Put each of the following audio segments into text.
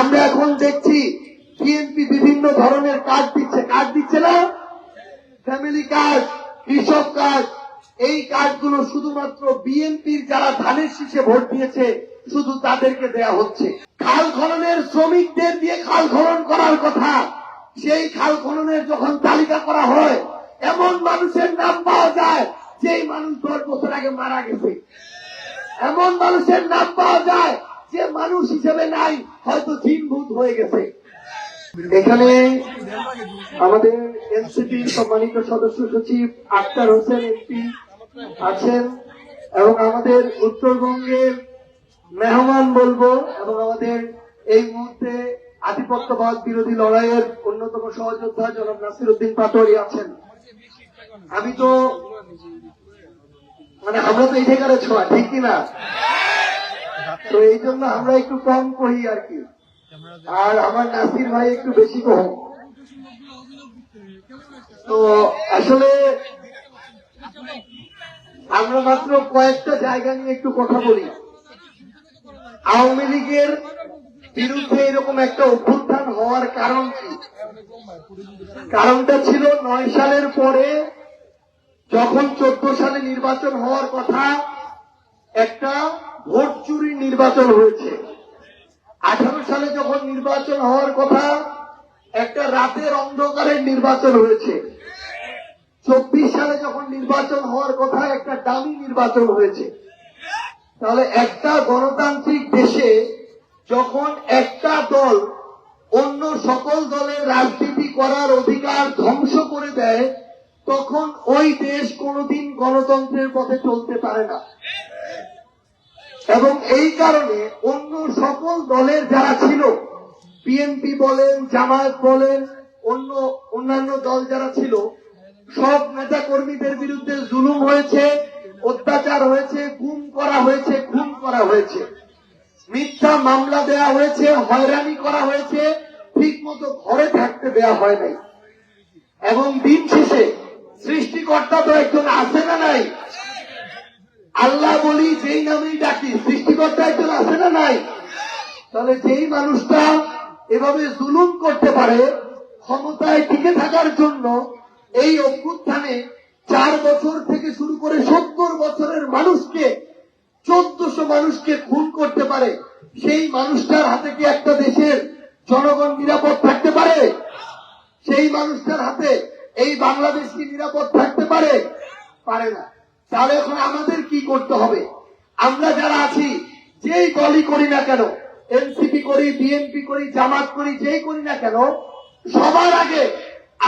আমরা এখন দেখছি বিএনপি বিভিন্ন ধরনের কার্ড দিচ্ছে না, ফ্যামিলি কার্ড, কৃষক কার্ড। এই কার্ডগুলো শুধুমাত্র বিএনপির যারা ধানের শীষে ভোট দিয়েছে শুধু তাদেরকে দেয়া হচ্ছে। খাল খননের শ্রমিকদের দিয়ে খাল খনন করার কথা, সেই খাল খননের যখন তালিকা করা হয় এমন মানুষের নাম পাওয়া যায় যেই মানুষ 10 বছর আগে মারা গেছে। এমন মানুষের নাম পাওয়া যায় যে মানুষ হিসেবে নাই, হয়তো জিনভূত হয়ে গেছে। এখানে আমাদের এনসিপি সম্মানিত সদস্য সচিব আক্তার হোসেন এমপি আছেন এবং আমাদের উত্তরবঙ্গের মেহমান বলবো এবং আমাদের এই মুহূর্তে আধিপত্যবাদ বিরোধী লড়াইয়ের অন্যতম সহযোদ্ধা জনাব নাসির উদ্দিন পাটোয়ারি আছেন। আমি তো আমরা তো এই জায়গায় ছোঁয়া, ঠিক কিনা? তো এই জন্য আমরা একটু কম কহি আর কি, আর আমার নাসির ভাই একটু বেশি কম। তো আসলে আমরা মাত্র কয়েকটা জায়গা নিয়ে একটু কথা বলি। আওয়ামী লীগের বিরুদ্ধে এরকম একটা অভ্যুত্থান হওয়ার কারণ কি? কারণটা ছিল 9 সালের পরে যখন 14 সালে নির্বাচন হওয়ার কথা, একটা ভোট চুরির নির্বাচন হয়েছে। 18 সালে যখন নির্বাচন হওয়ার কথা, একটা রাতের অন্ধকারের নির্বাচন হয়েছে। 24 সালে যখন নির্বাচন হওয়ার কথা, একটা দামি নির্বাচন হয়েছে। তাহলে একটা গণতান্ত্রিক দেশে যখন একটা দল অন্য সকল দলের রাজনীতি করার অধিকার ধ্বংস করে দেয়, তখন ওই দেশ কোনোদিন গণতন্ত্রের পথে চলতে পারে না। এবং এই কারণে অন্য সকল দলের যারা ছিল, বিএনপি বলেন, জামায়াত বলেন, অন্যান্য দল যারা ছিল, সব নেতা কর্মীদের বিরুদ্ধে জুলুম হয়েছে, অত্যাচার হয়েছে, গুম করা হয়েছে, খুন করা হয়েছে, মিথ্যা মামলা দেয়া হয়েছে, হয়রানি করা হয়েছে, ঠিক মতো ঘরে থাকতে দেয়া হয় নাই। এবং দিন শেষে সৃষ্টিকর্তা তো একজন আছে না নাই? আল্লাহ বলি যেই নামেই ডাকি, সৃষ্টিকর্তা একজন আছে না নাই? তাহলে যেই মানুষটা এভাবে জুলুম করতে পারে, ক্ষমতায় টিকে থাকার জন্য এই অভ্যুত্থানে 4 বছর থেকে শুরু করে 70 বছরের মানুষকে, 1400 মানুষকে খুন করতে পারে, সেই মানুষটার হাতে কি একটা দেশের জনগণ নিরাপদ থাকতে পারে? সেই মানুষটার হাতে এই বাংলাদেশ কি নিরাপদ থাকতে পারে? পারে না। তাহলে এখন আমাদের কি করতে হবে? আমরা যারা আছি, যেই দলই করি না কেন, এনসিপি করি, বিএনপি করি, জামাত করি, যেই করি না কেন, সবার আগে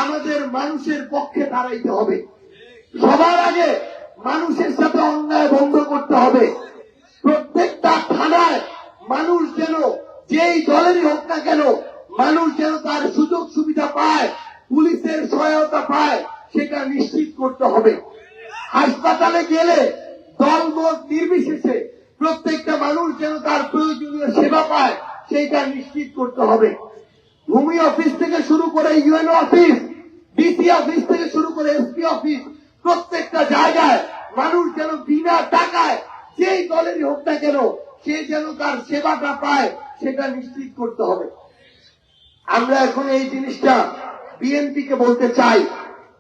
আমাদের মানুষের পক্ষে দাঁড়াইতে হবে। সবার আগে মানুষের সাথে অন্যায় বন্ধ করতে হবে। প্রত্যেকটা থানায় মানুষ যেন, যেই দলেরই হোক না কেন, মানুষ যেন তার সুযোগ সুবিধা পায়, পুলিশের সহায়তা পায়, সেটা নিশ্চিত করতে হবে। হাসপাতালে গেলে দলমত নির্বিশেষে প্রত্যেকটা মানুষ যেন তার প্রয়োজনীয় সেবা পায়, সেইটা নিশ্চিত করতে হবে। ভূমি অফিস থেকে শুরু করে ইউএনও অফিস, ডিসি অফিস থেকে শুরু করে এসপি অফিস, প্রত্যেকটা জায়গায় মানুষ যেন বিনা টাকায়, যেই দলেরই হোক না কেন, সে যেন তার সেবাটা পায়, সেটা নিশ্চিত করতে হবে। আমরা এখন এই জিনিসটা বিএনপিকে বলতে চাই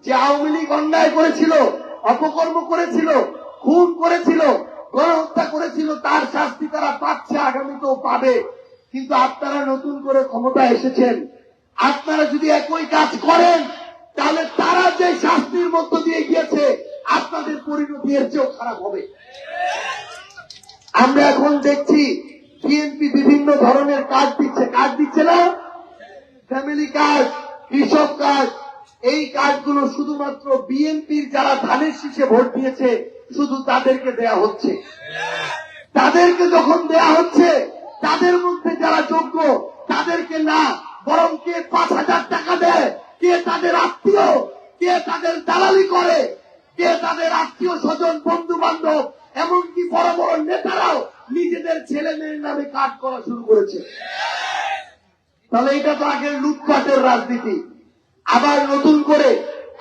যে আওয়ামী লীগ অন্যায় করেছিল, অপকর্ম করেছিল, খুন করেছিল, গণহত্যা করেছিল, তার শাস্তি তারা পাচ্ছে, আগামীতেও পাবে। কিন্তু আপনারা নতুন করে ক্ষমতায় এসেছেন, আপনারা যদি একই কাজ করেন, তাহলে তারা যে শাস্তির মধ্য দিয়ে গিয়েছে, আপনাদের পরিণতি এর চেয়েও খারাপ হবে। আমরা এখন দেখছি বিএনপি বিভিন্ন ধরনের কার্ড দিচ্ছে না, ফ্যামিলি কার্ড, কৃষক কার্ড। এই কার্ডগুলো শুধুমাত্র বিএনপির যারা ধানের শীষে ভোট দিয়েছে শুধু তাদেরকে দেয়া হচ্ছে। তাদেরকে যখন দেয়া হচ্ছে, তাদের মধ্যে যারা যোগ্য তাদেরকে না, বরং কে 5,000 টাকা দেয়, কে তাদের আত্মীয়, কে তাদের দালালি করে, কে তাদের আত্মীয় স্বজন, বন্ধু বান্ধব, এমনকি বড় বড় নেতারাও নিজেদের ছেলে মেয়ের নামে কার্ড করা শুরু করেছে। তাহলে এটা তো আগের লুটপাটের রাজনীতি। আবার নতুন করে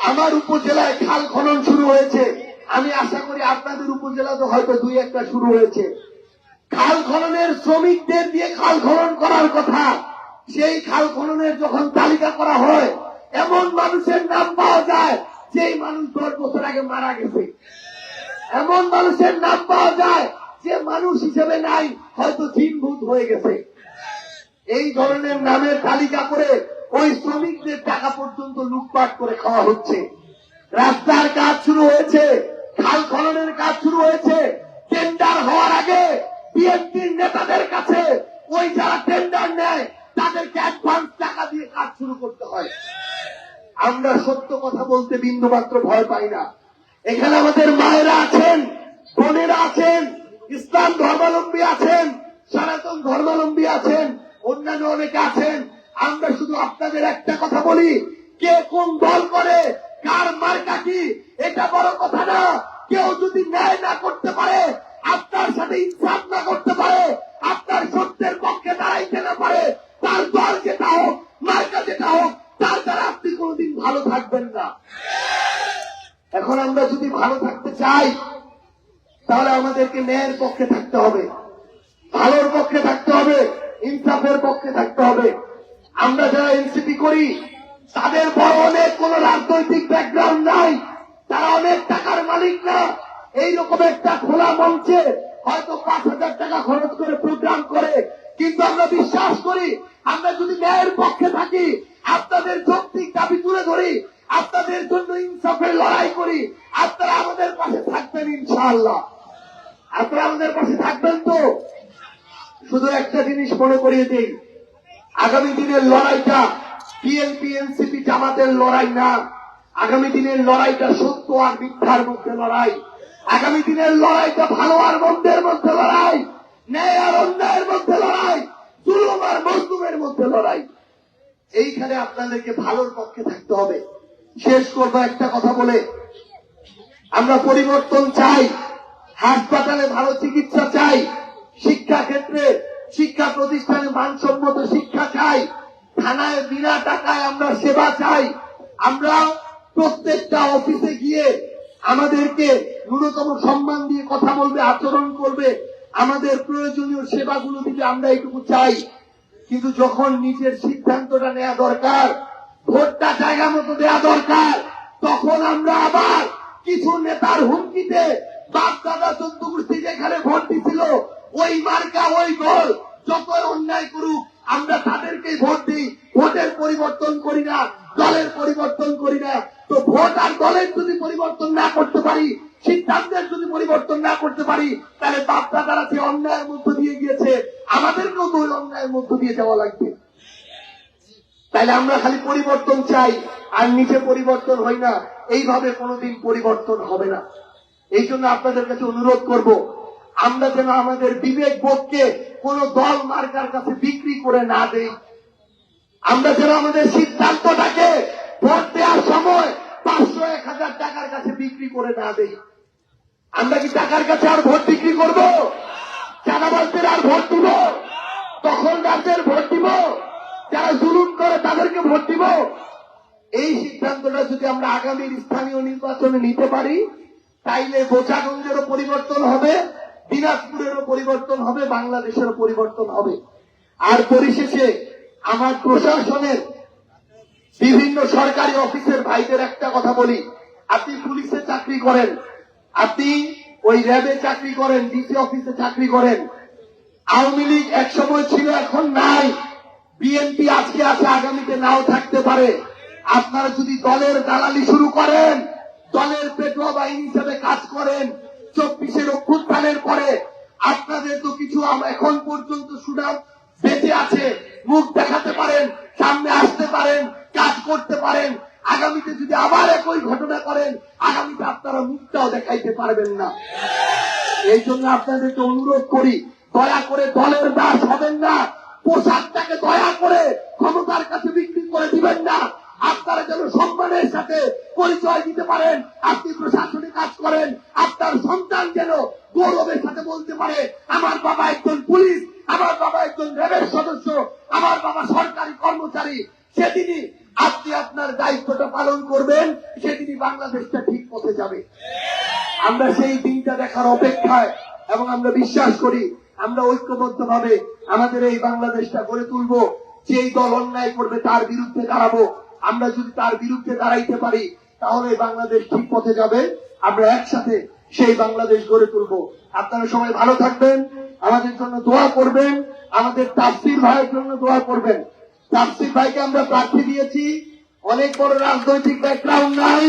আমার উপজেলায় খাল খনন শুরু হয়েছে। আমি আশা করি আপনাদের উপজেলাতে হয়তো 2-1টা শুরু হয়েছে। খাল খননের শ্রমিকদের দিয়ে খাল খনন করার কথা, সেই খাল খননের যখন তালিকা করা হয়, এমন মানুষের নাম পাওয়া যায় যেই মানুষ 10 বছর আগে মারা গেছে। এমন মানুষের নাম পাওয়া যায় যে মানুষ হিসেবে নাই, হয়তো জিনভূত হয়ে গেছে। এই ধরনের নামের তালিকা করে ওই শ্রমিকদের টাকা পর্যন্ত লুটপাট করে খাওয়া হচ্ছে। রাস্তার কাজ শুরু হয়েছে, খাল খননের কাজ শুরু হয়েছে। টেন্ডার হওয়ার আগে বিএনপির নেতাদের কাছে ওই যারা টেন্ডার নেয় তাদেরকে অ্যাডভান্স টাকা দিয়ে কাজ শুরু করতে হয়। আমরা সত্য কথা বলতে বিন্দুমাত্র ভয় পাই না। এখানে আমাদের মায়েরা আছেন, বোনেরা আছেন, ইসলাম ধর্মাবলম্বী আছেন, সনাতন ধর্মাবলম্বী আছেন, অন্যান্য অনেকে আছেন। আমরা শুধু আপনাদের একটা কথা বলি, কে কোন দল করে, কার মার্কা কি, এটা বড় কথা না। কেউ যদি ন্যায় না করতে পারে, আপনার সাথে ইনসাফ না করতে পারে, আপনার সত্যের পক্ষে দাঁড়াইতে না পারে, তার দল যেটা হোক, মার্কা যেটা হোক, তার দ্বারা আপনি কোনদিন ভালো থাকবেন না। এখন আমরা যদি ভালো থাকতে চাই, তাহলে আমাদেরকে ন্যায়ের পক্ষে থাকতে হবে, ভালোর পক্ষে থাকতে হবে, ইনসাফের পক্ষে থাকতে হবে। আমরা যারা এনসিপি করি, তাদের বড় অনেক কোন রাজনৈতিক ব্যাকগ্রাউন্ড নাই, তারা অনেক টাকার মালিক না। এইরকম একটা খোলা মঞ্চে হয়তো 5,000 টাকা খরচ করে প্রোগ্রাম করে, কিন্তু আমরা বিশ্বাস করি, আমরা যদি ন্যায়ের পক্ষে থাকি, আপনাদের যৌক্তিক দাবি তুলে ধরি, আপনাদের জন্য ইনসাফের লড়াই করি, আপনারা আমাদের পাশে থাকবেন ইনশাআল্লাহ। আপনারা আমাদের পাশে থাকবেন তো? শুধু একটা জিনিস মনে করিয়ে দিই, আগামী দিনের লড়াইটা বিএনপি এনসিপি জামাতের লড়াই না। আগামী দিনের লড়াইটা সত্য আর মিথ্যার মধ্যে লড়াই। আগামী দিনের লড়াইটা ভালো আর মন্দের মধ্যে লড়াই, ন্যায় আর অন্যায়ের মধ্যে লড়াই, জুলুম আর মজলুমের মধ্যে লড়াই। এইখানে আপনাদেরকে ভালোর পক্ষে থাকতে হবে। শেষ করবো একটা কথা বলে, আমরা পরিবর্তন চাই, হাসপাতালে ভালো চিকিৎসা চাই, শিক্ষা ক্ষেত্রে শিক্ষা প্রতিষ্ঠানে মানসম্মত শিক্ষা চাই, থানায় বিনা টাকায় আমরা সেবা চাই। আমরা প্রত্যেকটা অফিসে গিয়ে আমাদেরকে ন্যূনতম সম্মান দিয়ে কথা বলবে, আচরণ করবে, আমাদের প্রয়োজনীয় সেবাগুলো দিতে আমরা এইটুকু চাই। কিন্তু যখন নিজের সিদ্ধান্তটা নেওয়া দরকার, ভোটটা জায়গা মতো দেওয়া দরকার, তখন আমরা আবার কিছু নেতার হুমকিতে বাপ দাদা 14 গোষ্ঠী যেখানে ভোট দিছিল, ওই মার্কা ওই দল যত অন্যায় করুক, আমরা তাদেরকে ভোট দিই। ভোটের পরিবর্তন করি না, দলের পরিবর্তন করি না। তো ভোট আর দলের যদি পরিবর্তন না করতে পারি, সিদ্ধান্তের যদি পরিবর্তন না করতে পারি, তাহলে বাপ দাদারা যে অন্যায়ের মধ্য দিয়ে গিয়েছে, আমাদেরকেও তো ওই অন্যায়ের মধ্য দিয়ে যাওয়া লাগবে। তাইলে আমরা খালি পরিবর্তন চাই আর নিচে পরিবর্তন হয় না, এইভাবে কোনোদিন পরিবর্তন হবে না। এই জন্য আপনাদের কাছে অনুরোধ করব, আমরা যেন আমাদের বিবেক বোধকে কোন দল মার্কার কাছে বিক্রি করে না দেই। আমরা যেন আমাদের সিদ্ধান্তটাকে ভোট দেওয়ার সময় 500-1000 টাকার কাছে বিক্রি করে না দেই। আমরা কি টাকার কাছে আর ভোট বিক্রি করব? চাঁদাবাজদের আর ভোট দিব? দখলদারদের ভোট দিব? যারা জুলুম করে তাদেরকে ভোট দিব? এই সিদ্ধান্তটা যদি আমরা আগামীর স্থানীয় নির্বাচনে নিতে পারি, তাইলে বোচাগঞ্জেরও পরিবর্তন হবে, দিনাজপুরেরও পরিবর্তন হবে, বাংলাদেশেরও পরিবর্তন হবে। আর পরিশেষে আমার প্রশাসনের বিভিন্ন সরকারি অফিসের ভাইদের একটা কথা বলি, আপনি পুলিশে চাকরি করেন, আপনি ওই র্যাবে চাকরি করেন, ডিসি অফিসে চাকরি করেন, আওয়ামী লীগ এক সময় ছিল, এখন নাই, বিএনপি আজকে আছে, আগামীতে নাও থাকতে পারে। আপনারা যদি দলের দালালি শুরু করেন, দলের পেটোয়া বাহিনী হিসেবে কাজ করেন, 24-এর অভ্যুত্থানের পরে আপনাদের তো কিছু এখন পর্যন্ত সুনাম বেঁচে আছে, মুখ দেখাতে পারেন, সামনে আসতে পারেন, কাজ করতে পারেন। আগামীতে যদি আবার একই ঘটনা করেন, আগামীতে আপনারা মুখটাও দেখাইতে পারবেন না। এই জন্য আপনাদেরকে অনুরোধ করি, দয়া করে দলের দাস হবেন না, পোশাকটাকে দয়া করে ক্ষমতার কাছে বিক্রি করে দিবেন না। আপনারা যেন সম্মানের সাথে পরিচয় দিতে পারেন, আপনি প্রশাসনে কাজ করেন, আপনার সন্তান যেন গৌরবের সাথে বলতে পারে, আমার বাবা একজন পুলিশ, আমার বাবা একজন র্যাবের সদস্য, আমার বাবা সরকারি কর্মচারী। সেদিনই আপনি আপনার দায়িত্বটা পালন করবেন, সেদিনই বাংলাদেশটা ঠিক পথে যাবে। আমরা সেই দিনটা দেখার অপেক্ষায়, এবং আমরা বিশ্বাস করি আমরা ঐক্যবদ্ধভাবে আমাদের এই বাংলাদেশটা গড়ে তুলব। যেই দল অন্যায় করবে তার বিরুদ্ধে দাঁড়াবো। আমরা যদি তার বিরুদ্ধে দাঁড়াইতে পারি তাহলে বাংলাদেশ ঠিক পথে যাবে। আমরা একসাথে সেই বাংলাদেশ গড়ে তুলবো। আপনারা সবাই ভালো থাকবেন, আমাদের জন্য দোয়া করবেন, আমাদের তাফসীর ভাইয়ের জন্য দোয়া করবেন। তাফসীর ভাইকে আমরা প্রার্থী দিয়েছি, অনেক বড় রাজনৈতিক ব্যাকগ্রাউন্ড নাই,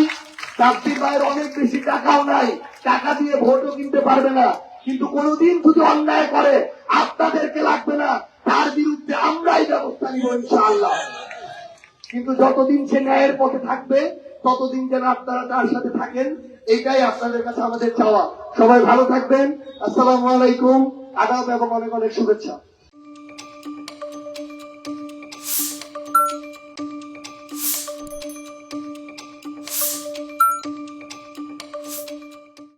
তাফসীর ভাইয়ের অনেক বেশি টাকাও নাই, টাকা দিয়ে ভোটও কিনতে পারবে না, কিন্তু কোনোদিন যদি অন্যায় করে আপনাদেরকে লাগবে না, তার বিরুদ্ধে আমরাই ব্যবস্থা নিব ইনশাআল্লাহ। কিন্তু যতদিন সে ন্যায়ের পথে থাকবে ততদিন যেন আপনারা তার সাথে থাকেন, এইটাই আপনাদের কাছে আমাদের চাওয়া। সবাই ভালো থাকবেন। আসসালামু আলাইকুম, আদাব এবং অনেক অনেক শুভেচ্ছা।